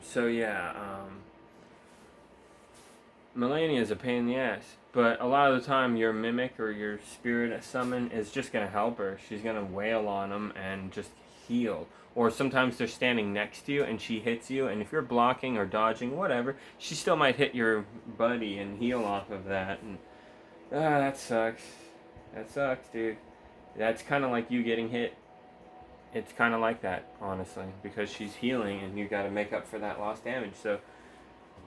So yeah, Melania is a pain in the ass. But a lot of the time, your mimic or your spirit summon is just gonna help her. She's gonna wail on them and just heal. Or sometimes they're standing next to you and she hits you, and if you're blocking or dodging, whatever, she still might hit your buddy and heal off of that. And that sucks. That sucks, dude. That's kind of like you getting hit. It's kind of like that, honestly, because she's healing and you got to make up for that lost damage. So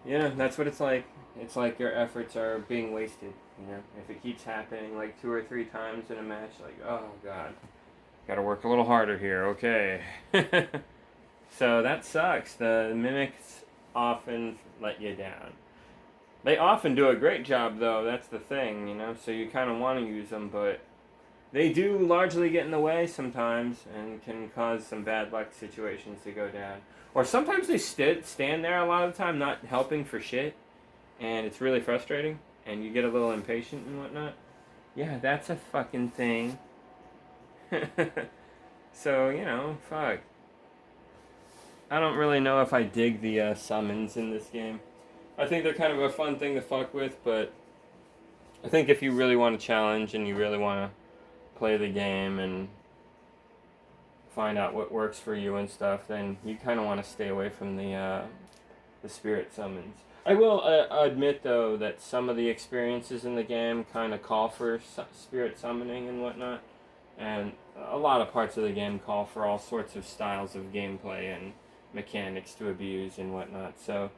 yeah, that's what it's like. It's like your efforts are being wasted. You know, if it keeps happening like 2 or 3 times in a match, like, oh god, gotta work a little harder here. Okay. So that sucks. The mimics often let you down. They often do a great job, though. That's the thing, you know. So you kind of want to use them, but they do largely get in the way sometimes and can cause some bad luck situations to go down. Or sometimes they stand there a lot of the time not helping for shit, and it's really frustrating, and you get a little impatient and whatnot. Yeah, that's a fucking thing. So, you know, fuck. I don't really know if I dig the summons in this game. I think they're kind of a fun thing to fuck with, but I think if you really want to challenge and you really want to play the game and find out what works for you and stuff, then you kind of want to stay away from the spirit summons. I will admit though that some of the experiences in the game kind of call for spirit summoning and whatnot, and a lot of parts of the game call for all sorts of styles of gameplay and mechanics to abuse and whatnot. So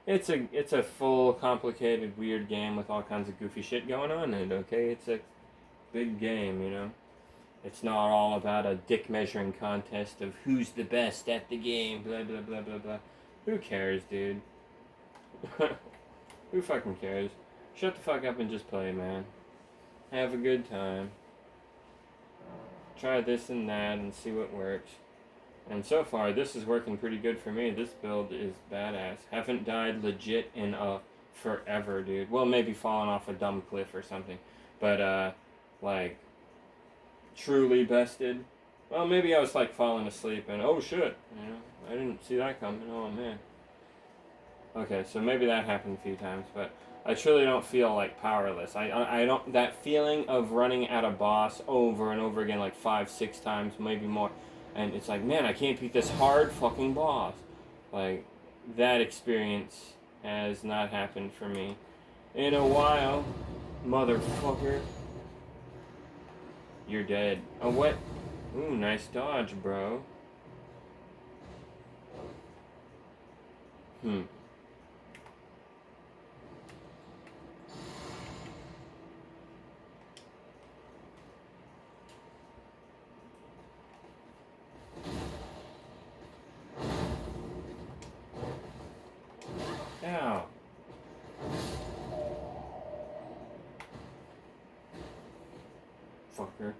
it's a full, complicated, weird game with all kinds of goofy shit going on in it. Okay, it's a big game, you know. It's not all about a dick measuring contest of who's the best at the game, blah blah blah blah blah. Who cares, dude? Who fucking cares? Shut the fuck up and just play, man. Have a good time. Try this and that and see what works. And so far, this is working pretty good for me. This build is badass. Haven't died legit in forever, dude. Well, maybe falling off a dumb cliff or something. But, like, truly bested. Well, maybe I was, like, falling asleep and, oh, shit. You know, I didn't see that coming. Oh, man. Okay, so maybe that happened a few times, but I truly don't feel, like, powerless. I don't, that feeling of running at a boss over and over again, like, 5, 6 times, maybe more, and it's like, man, I can't beat this hard fucking boss. Like, that experience has not happened for me in a while. Motherfucker. You're dead. Oh, what? Ooh, nice dodge, bro. Ow. Fucker.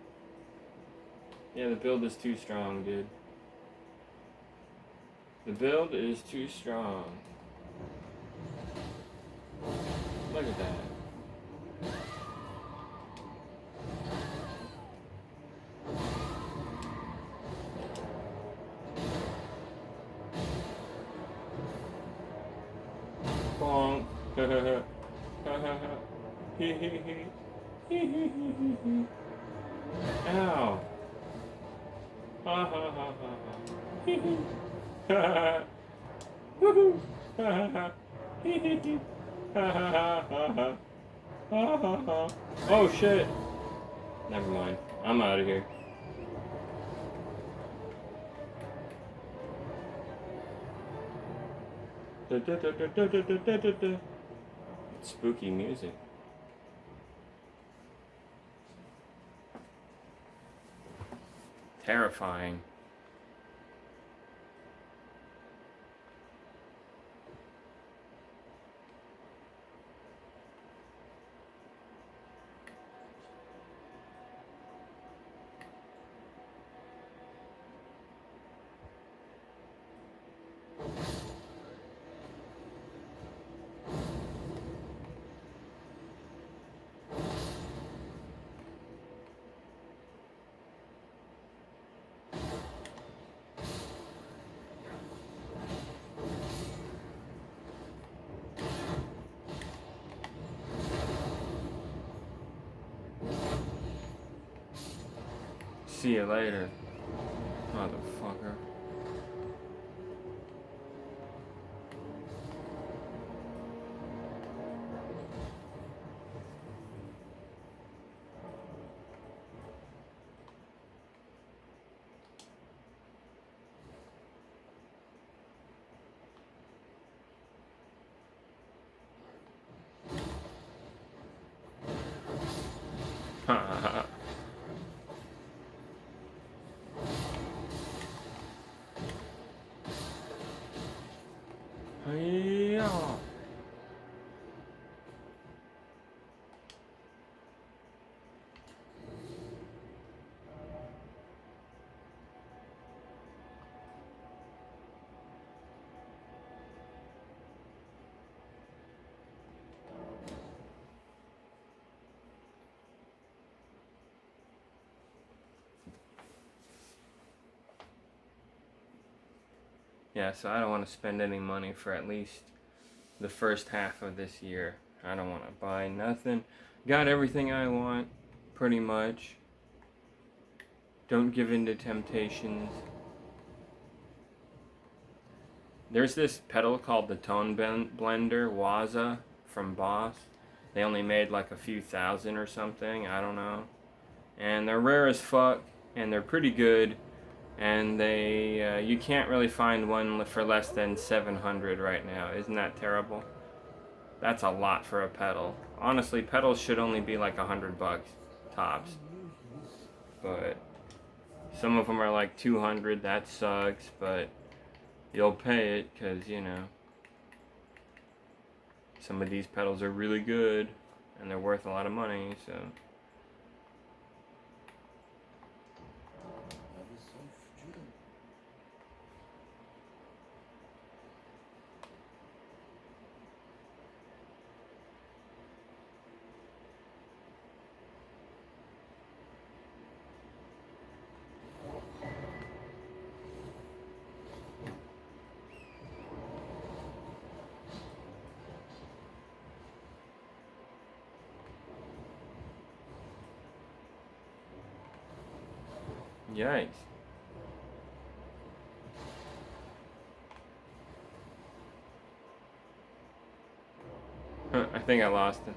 Yeah, the build is too strong, dude. The build is too strong. Look at that. Bonk. Ha ha ha. Ha ha ha. Hee hee hee. Hee hee hee hee hee. Ow. Ha ha ha ha ha. Hee hee. Ha ha ha. Woohoo. Ha ha ha. Hee hee hee. Ha ha ha ha ha. Ha ha ha. Oh shit. Never mind. I'm out of here. Da, da, da, da, da, da, da, da, da. Spooky music. Terrifying. See you later, motherfucker. Yeah. Yeah, so I don't want to spend any money for at least the first half of this year. I don't want to buy nothing. Got everything I want, pretty much. Don't give in to temptations. There's this pedal called the Tone Blender Waza from Boss. They only made like a few thousand or something, I don't know. And they're rare as fuck, and they're pretty good. And they, you can't really find one for less than 700 right now. Isn't that terrible? That's a lot for a pedal. Honestly, pedals should only be like $100 tops. But some of them are like 200. That sucks, but you'll pay it because, you know, some of these pedals are really good and they're worth a lot of money, so. Yikes. I think I lost it.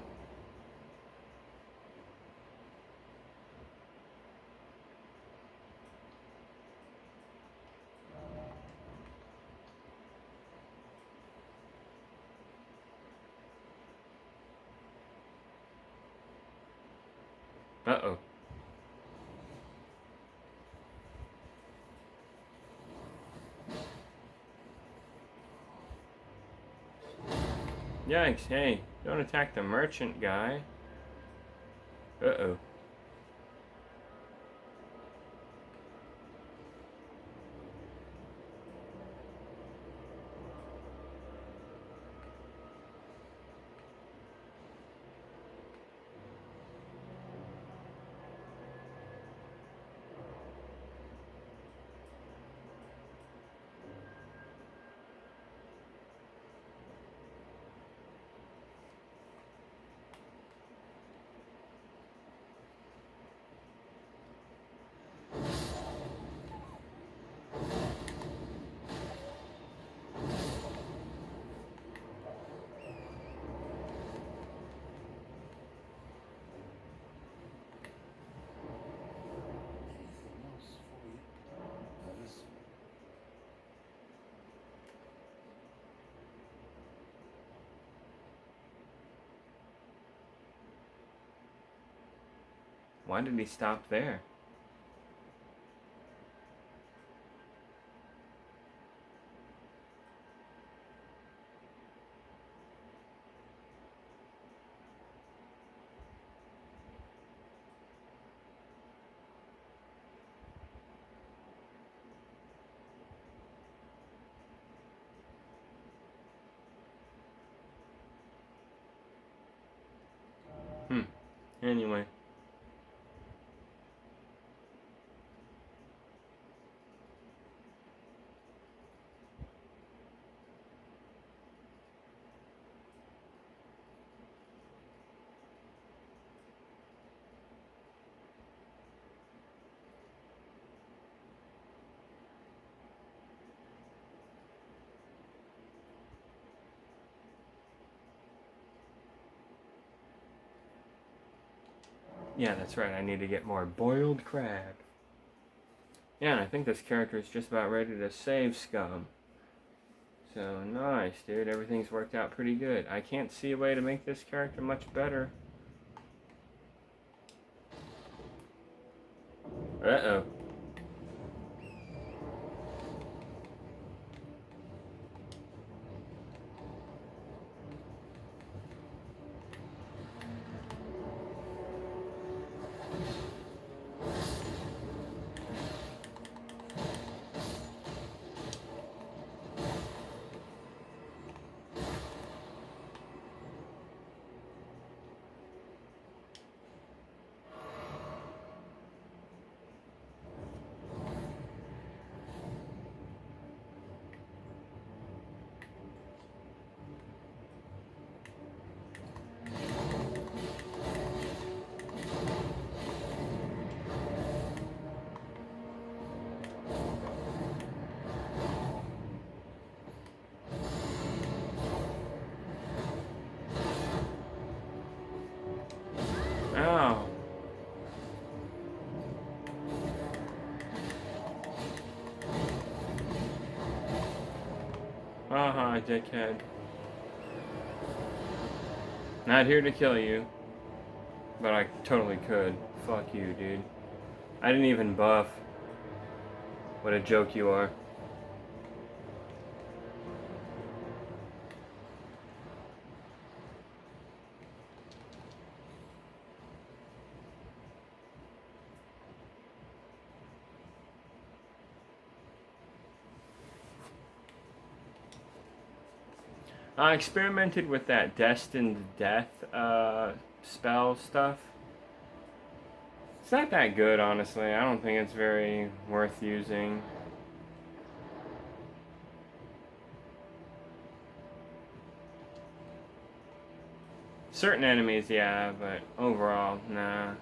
Uh-oh. Yikes, hey, don't attack the merchant guy. Uh-oh. Why did he stop there? Anyway. Yeah, that's right. I need to get more boiled crab. Yeah, and I think this character is just about ready to save Scum. So nice, dude. Everything's worked out pretty good. I can't see a way to make this character much better. Uh-oh. Ow. Haha, dickhead. Not here to kill you. But I totally could. Fuck you, dude. I didn't even buff. What a joke you are. I experimented with that Destined Death spell stuff. It's not that good, honestly. I don't think it's very worth using. Certain enemies, yeah, but overall, nah.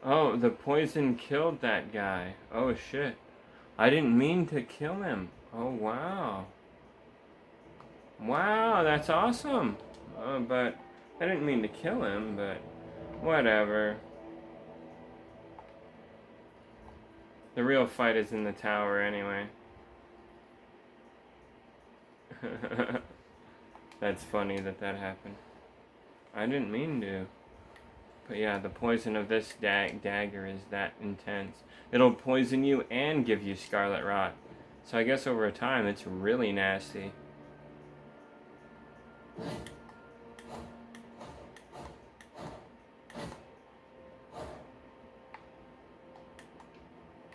Oh, the poison killed that guy. Oh shit. I didn't mean to kill him. Oh wow. Wow, that's awesome. But I didn't mean to kill him, but whatever. The real fight is in the tower anyway. That's funny that happened. I didn't mean to. But yeah, the poison of this dagger is that intense. It'll poison you and give you scarlet rot. So I guess over time it's really nasty.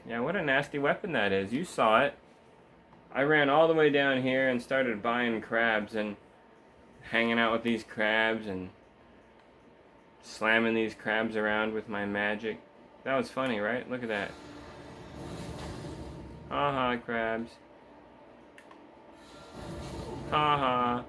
Yeah, what a nasty weapon that is. You saw it. I ran all the way down here and started buying crabs and hanging out with these crabs and slamming these crabs around with my magic. That was funny, right? Look at that. Ha crabs. Ha.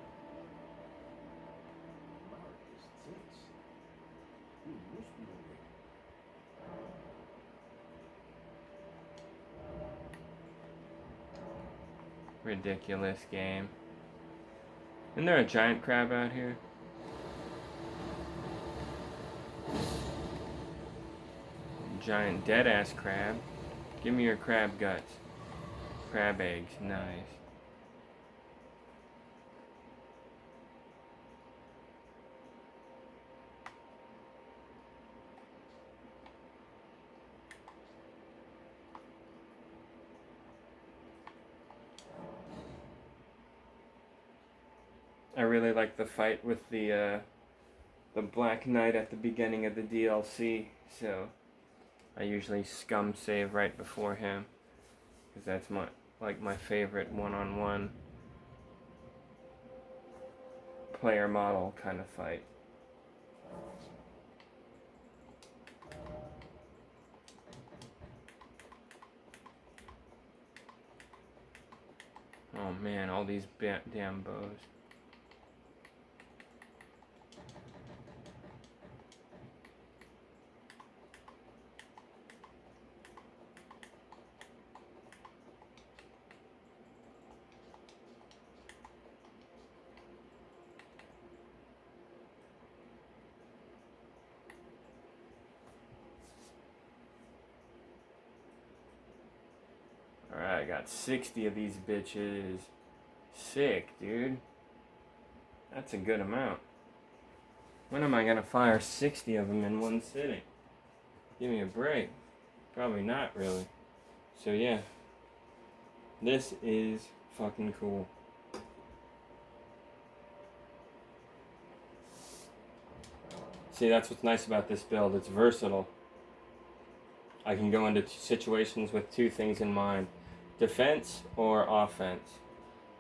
Ridiculous game. Isn't there a giant crab out here? Giant dead-ass crab. Give me your crab guts. Crab eggs. Nice. I really like the fight with the the Black Knight at the beginning of the DLC, so I usually scum save right before him, because that's my favorite one-on-one player model kind of fight. Oh man, all these damn bows. Alright, I got 60 of these bitches. Sick, dude. That's a good amount. When am I gonna fire 60 of them in one sitting? Give me a break. Probably not, really. So yeah. This is fucking cool. See, that's what's nice about this build. It's versatile. I can go into situations with two things in mind. Defense or offense.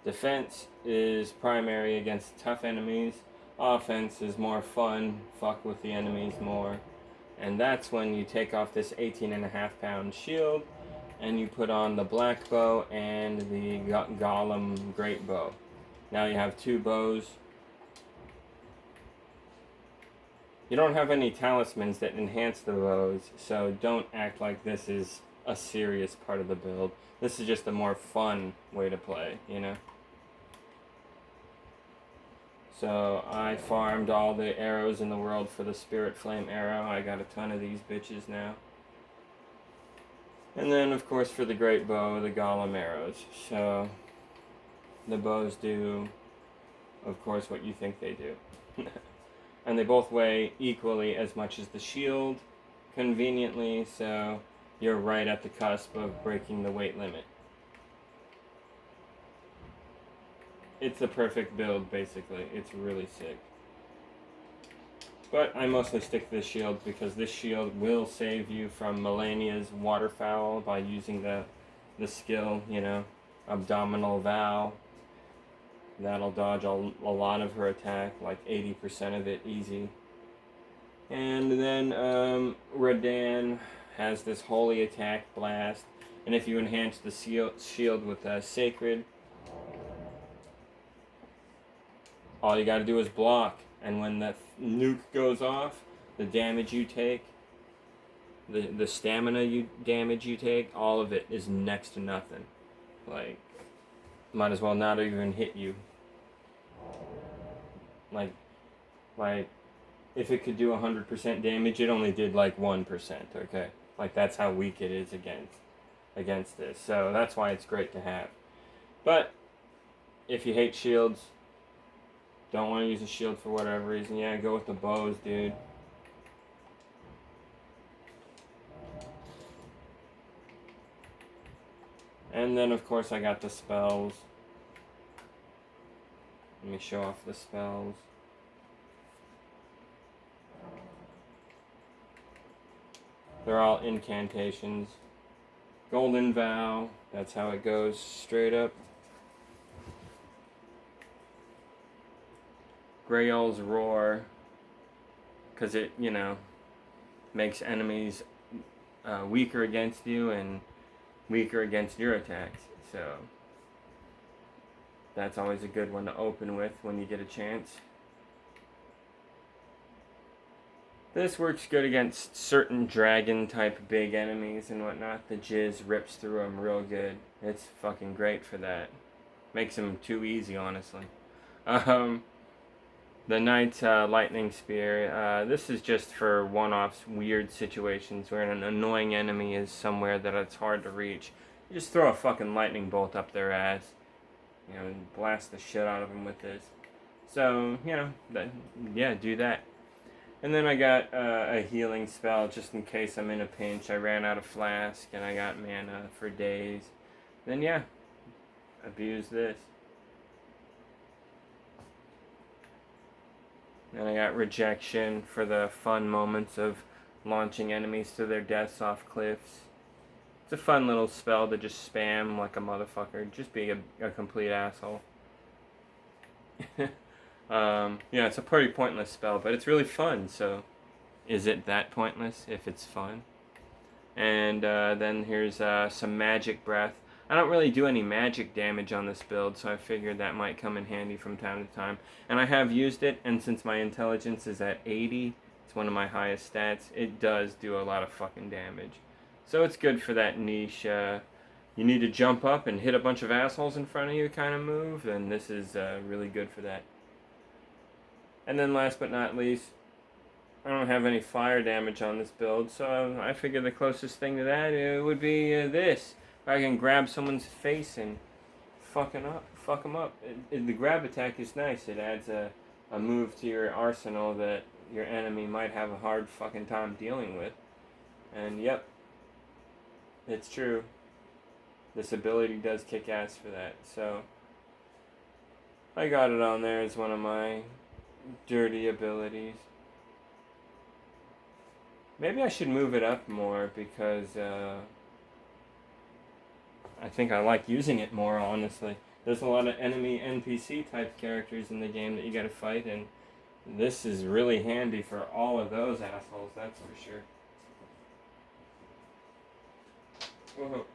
Defense is primary against tough enemies. Offense is more fun, fuck with the enemies more. And that's when you take off this 18.5-pound shield and you put on the black bow and the Golem great bow. Now you have two bows. You don't have any talismans that enhance the bows, so don't act like this is a serious part of the build. This is just a more fun way to play, you know? So I farmed all the arrows in the world for the Spirit Flame arrow. I got a ton of these bitches now. And then, of course, for the great bow, the Golem arrows. So the bows do, of course, what you think they do. And they both weigh equally as much as the shield, conveniently, so you're right at the cusp of breaking the weight limit. It's a perfect build, basically. It's really sick. But I mostly stick to the shield because this shield will save you from Melania's waterfowl by using the skill, you know, abdominal vow. That'll dodge a lot of her attack, like 80% of it easy. And then Radan has this holy attack blast, and if you enhance the shield with sacred, all you gotta do is block, and when that nuke goes off, the damage you take, the stamina damage you take, all of it is next to nothing. Like, might as well not even hit you. Like if it could do 100% damage, it only did like 1%, okay? Like, that's how weak it is against this. So that's why it's great to have. But if you hate shields, don't want to use a shield for whatever reason, yeah, go with the bows, dude. And then, of course, I got the spells. Let me show off the spells. They're all incantations. Golden Vow, that's how it goes straight up. Grael's Roar, because it, you know, makes enemies weaker against you and weaker against your attacks. So that's always a good one to open with when you get a chance. This works good against certain dragon type big enemies and whatnot. The jizz rips through them real good. It's fucking great for that. Makes them too easy, honestly. The Knight's Lightning Spear. This is just for one-offs, weird situations where an annoying enemy is somewhere that it's hard to reach. You just throw a fucking lightning bolt up their ass. You know, and blast the shit out of them with this. So, you know, yeah, do that. And then I got a healing spell just in case I'm in a pinch. I ran out of flask and I got mana for days. Then yeah, abuse this. And I got rejection for the fun moments of launching enemies to their deaths off cliffs. It's a fun little spell to just spam like a motherfucker. Just be a complete asshole. Yeah, it's a pretty pointless spell, but it's really fun, so is it that pointless if it's fun? And then here's some magic breath. I don't really do any magic damage on this build, so I figured that might come in handy from time to time. And I have used it, and since my intelligence is at 80, it's one of my highest stats, it does do a lot of fucking damage. So it's good for that niche, you need to jump up and hit a bunch of assholes in front of you kind of move, and this is really good for that. And then last but not least, I don't have any fire damage on this build, so I figure the closest thing to that would be this. If I can grab someone's face and fuck them up. The grab attack is nice. It adds a move to your arsenal that your enemy might have a hard fucking time dealing with. And yep, it's true. This ability does kick ass for that. So I got it on there as one of my dirty abilities. Maybe I should move it up more because I think I like using it more, honestly. There's a lot of enemy NPC type characters in the game that you gotta fight, and this is really handy for all of those assholes, that's for sure. Whoa. Whoa.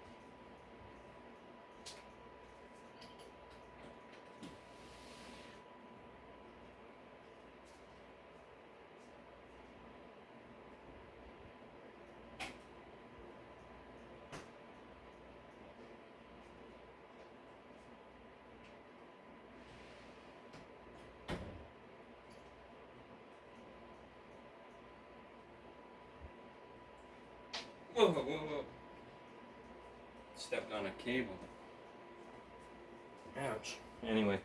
Stepped on a cable. Ouch. Anyway.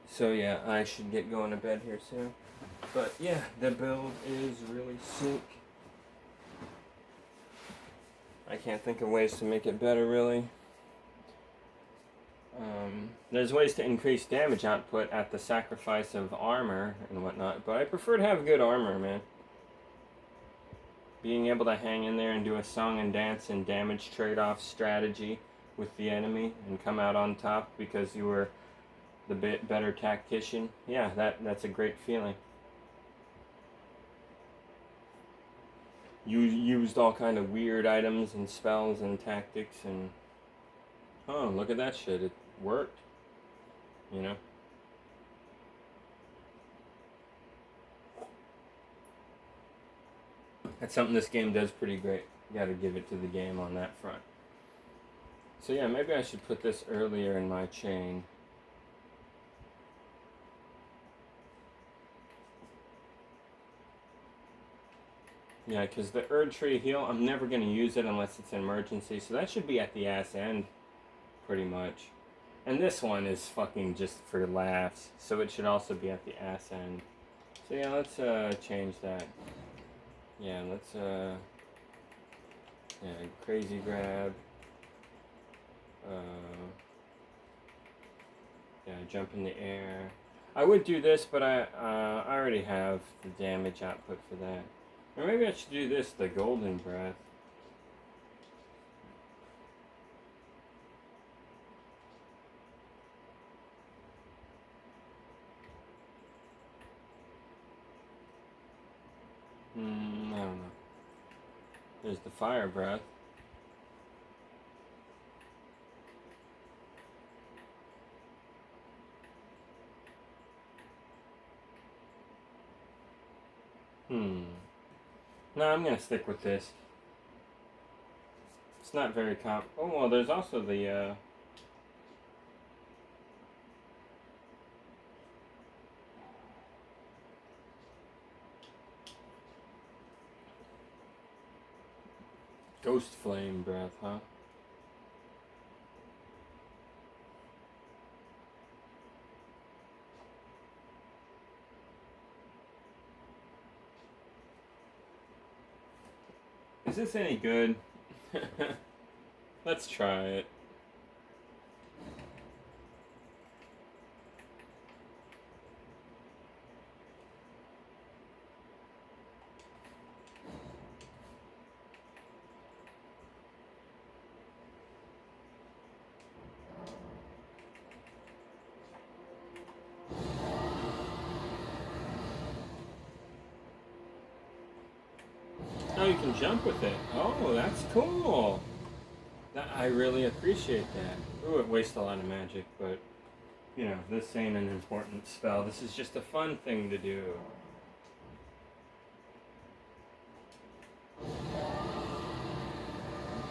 So yeah, I should get going to bed here soon. But yeah, the build is really sick. I can't think of ways to make it better, really. There's ways to increase damage output at the sacrifice of armor and whatnot, but I prefer to have good armor, man. Being able to hang in there and do a song and dance and damage trade-off strategy with the enemy and come out on top because you were the bit better tactician, yeah, that's a great feeling. You used all kind of weird items and spells and tactics and oh, look at that shit, it worked. You know? That's something this game does pretty great. You gotta give it to the game on that front. So yeah, maybe I should put this earlier in my chain. Yeah, because the Erd Tree Heal, I'm never going to use it unless it's an emergency, so that should be at the ass end, pretty much. And this one is fucking just for laughs, so it should also be at the ass end. So yeah, let's change that. Yeah, let's yeah, crazy grab. Yeah, jump in the air. I would do this, but I already have the damage output for that. Or maybe I should do this, the golden breath. I don't know. There's the fire breath. No, I'm gonna stick with this. It's not very oh, well, there's also the, ghost flame breath, huh? Is this any good? Let's try it. Oh, you can jump with it. Oh, that's cool. I really appreciate that. Ooh, it wastes a lot of magic, but, you know, this ain't an important spell. This is just a fun thing to do.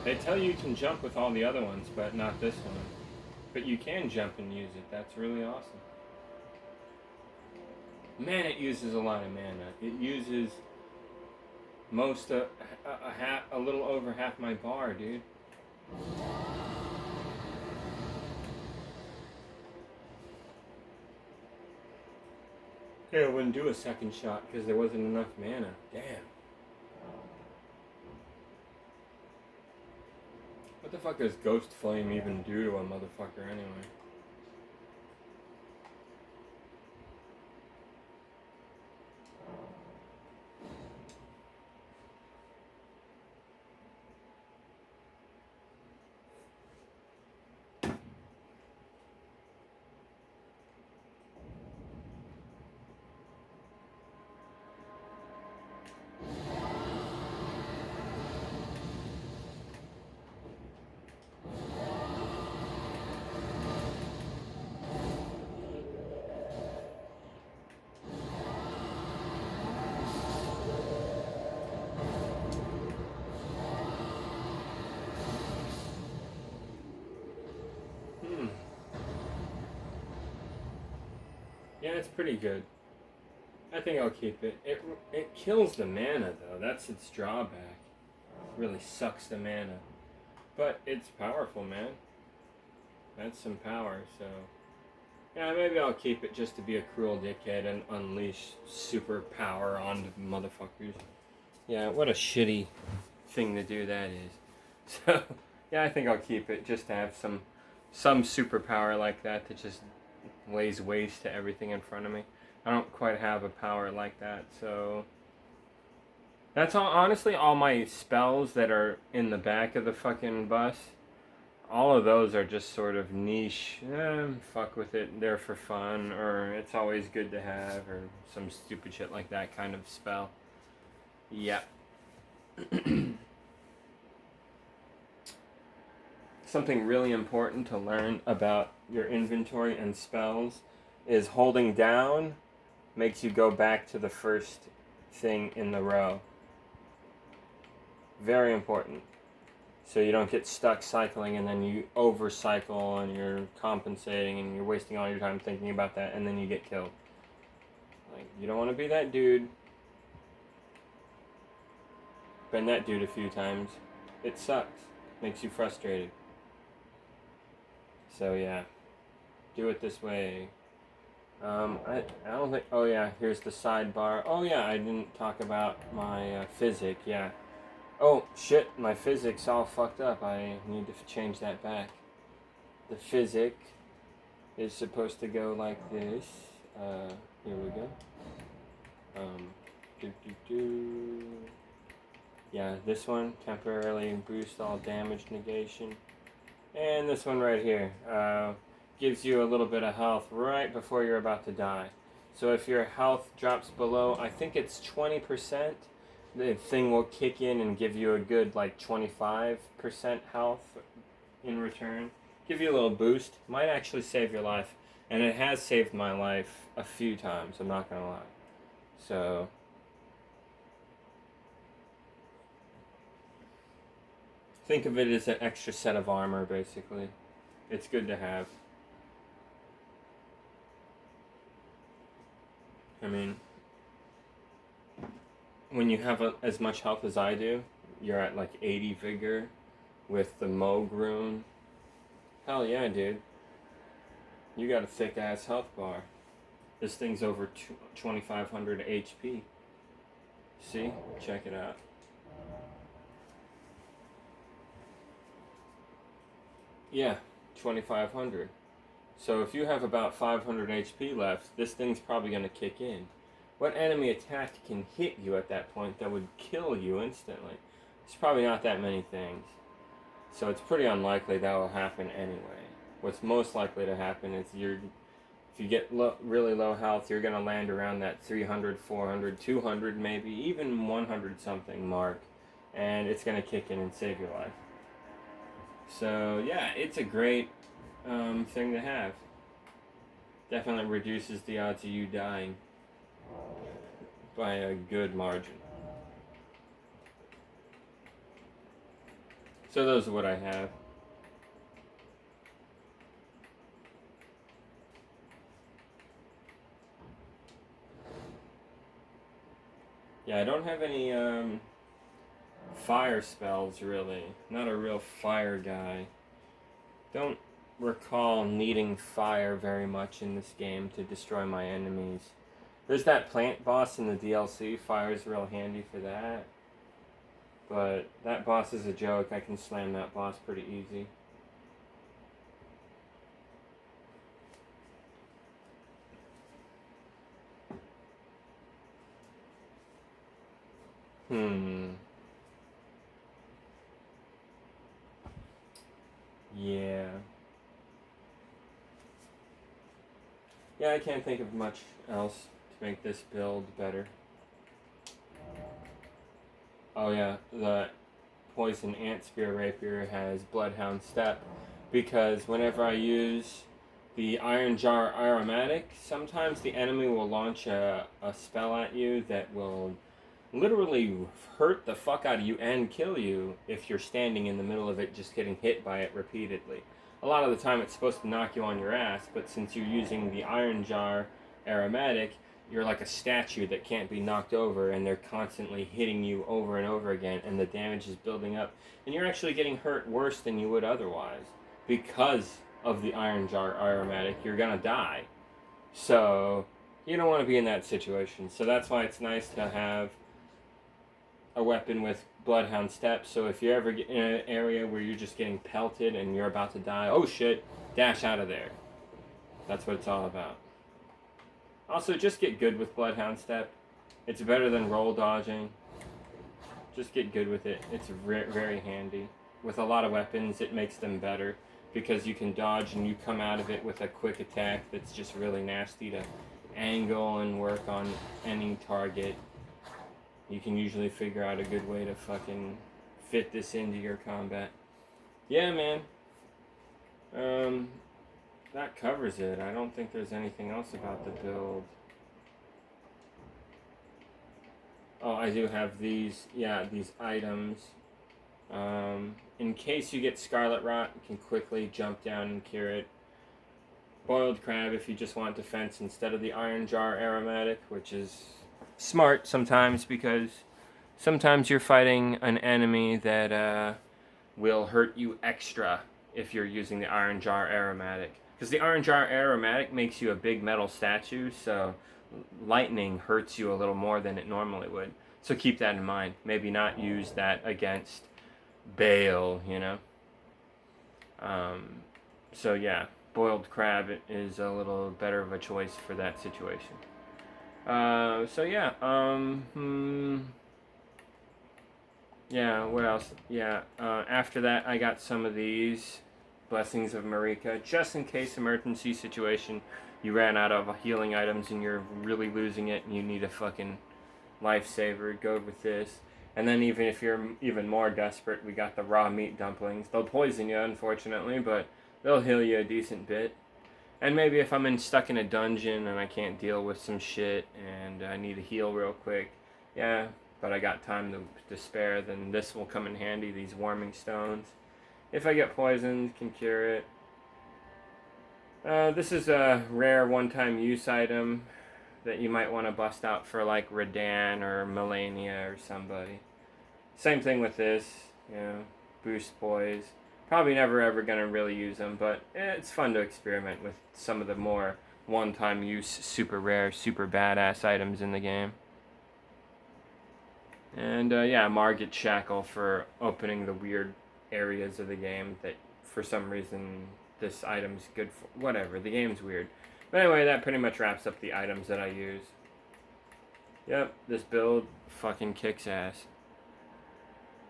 They tell you can jump with all the other ones, but not this one. But you can jump and use it. That's really awesome. Man, it uses a lot of mana. It uses most a little over half my bar, dude. Okay, I wouldn't do a second shot because there wasn't enough mana. Damn. What the fuck does Ghost Flame even do to a motherfucker anyway? Yeah, it's pretty good. I think I'll keep it. It kills the mana though. That's its drawback. It really sucks the mana. But it's powerful, man. That's some power, so yeah, maybe I'll keep it just to be a cruel dickhead and unleash super power on motherfuckers. Yeah, what a shitty thing to do that is. So yeah, I think I'll keep it just to have some superpower like that just lays waste to everything in front of me. I don't quite have a power like that, so that's all. Honestly, all my spells that are in the back of the fucking bus, all of those are just sort of niche. Fuck with it, they're for fun, or it's always good to have, or some stupid shit like that kind of spell. Yep. Something really important to learn about your inventory and spells is holding down makes you go back to the first thing in the row. Very important. So you don't get stuck cycling and then you overcycle and you're compensating and you're wasting all your time thinking about that and then you get killed. Like, you don't want to be that dude. Been that dude a few times. It sucks. Makes you frustrated. So yeah, do it this way. I don't think. Oh yeah, here's the sidebar. Oh yeah, I didn't talk about my physic. Yeah. Oh shit, my physic's all fucked up. I need to change that back. The physic is supposed to go like this. Here we go. Yeah, this one temporarily boost all damage negation. And this one right here gives you a little bit of health right before you're about to die. So if your health drops below, I think it's 20%, the thing will kick in and give you a good like 25% health in return. Give you a little boost. Might actually save your life. And it has saved my life a few times, I'm not gonna lie. So think of it as an extra set of armor, basically. It's good to have. I mean, when you have as much health as I do, you're at like 80 vigor with the Moog rune. Hell yeah, dude. You got a thick ass health bar. This thing's over 2,500 HP. See? Check it out. Yeah, 2500. So if you have about 500 HP left, this thing's probably going to kick in. What enemy attack can hit you at that point that would kill you instantly? It's probably not that many things. So it's pretty unlikely that will happen anyway. What's most likely to happen is if you get really low health, you're going to land around that 300, 400, 200, maybe even 100 something mark. And it's going to kick in and save your life. So yeah, it's a great thing to have. Definitely reduces the odds of you dying by a good margin. So those are what I have. Yeah, I don't have any fire spells really. Not a real fire guy. Don't recall needing fire very much in this game to destroy my enemies. There's that plant boss in the DLC. Fire's real handy for that. But that boss is a joke. I can slam that boss pretty easy. Yeah. Yeah, I can't think of much else to make this build better. Oh yeah, the Poison Ant Spear Rapier has Bloodhound Step, because whenever I use the Iron Jar Aromatic, sometimes the enemy will launch a spell at you that will literally hurt the fuck out of you and kill you if you're standing in the middle of it just getting hit by it repeatedly. A lot of the time it's supposed to knock you on your ass, but since you're using the Iron Jar Aromatic, you're like a statue that can't be knocked over, and they're constantly hitting you over and over again, and the damage is building up, and you're actually getting hurt worse than you would otherwise. Because of the Iron Jar Aromatic, you're gonna die. So, you don't want to be in that situation. So that's why it's nice to have a weapon with Bloodhound Step, so if you ever get in an area where you're just getting pelted and you're about to die, oh shit, dash out of there. That's what it's all about. Also, just get good with Bloodhound Step. It's better than roll dodging. Just get good with it. It's very handy. With a lot of weapons, it makes them better, because you can dodge and you come out of it with a quick attack that's just really nasty to angle and work on any target. You can usually figure out a good way to fucking fit this into your combat. Yeah, man. That covers it. I don't think there's anything else about the build. Oh, I do have these, these items. In case you get Scarlet Rot, you can quickly jump down and cure it. Boiled Crab if you just want defense instead of the Iron Jar Aromatic, which is smart sometimes, because sometimes you're fighting an enemy that will hurt you extra if you're using the Iron Jar Aromatic. Because the Iron Jar Aromatic makes you a big metal statue, so lightning hurts you a little more than it normally would. So keep that in mind. Maybe not use that against Bale, you know? So yeah, Boiled Crab is a little better of a choice for that situation. So yeah, yeah, what else? Yeah, after that I got some of these Blessings of Marika, just in case emergency situation, you ran out of healing items and you're really losing it and you need a fucking lifesaver, go with this. And then even if you're even more desperate, we got the raw meat dumplings. They'll poison you, unfortunately, but they'll heal you a decent bit. And maybe if I'm stuck in a dungeon and I can't deal with some shit and I need to heal real quick, yeah, but I got time to spare, then this will come in handy, these warming stones. If I get poisoned, can cure it. This is a rare one-time use item that you might want to bust out for like Radan or Melania or somebody. Same thing with this, you know, boost boys. Probably never ever going to really use them, but it's fun to experiment with some of the more one-time use, super rare, super badass items in the game. And yeah, Margit Shackle for opening the weird areas of the game that for some reason this item's good for whatever. The game's weird. But anyway, that pretty much wraps up the items that I use. Yep, this build fucking kicks ass.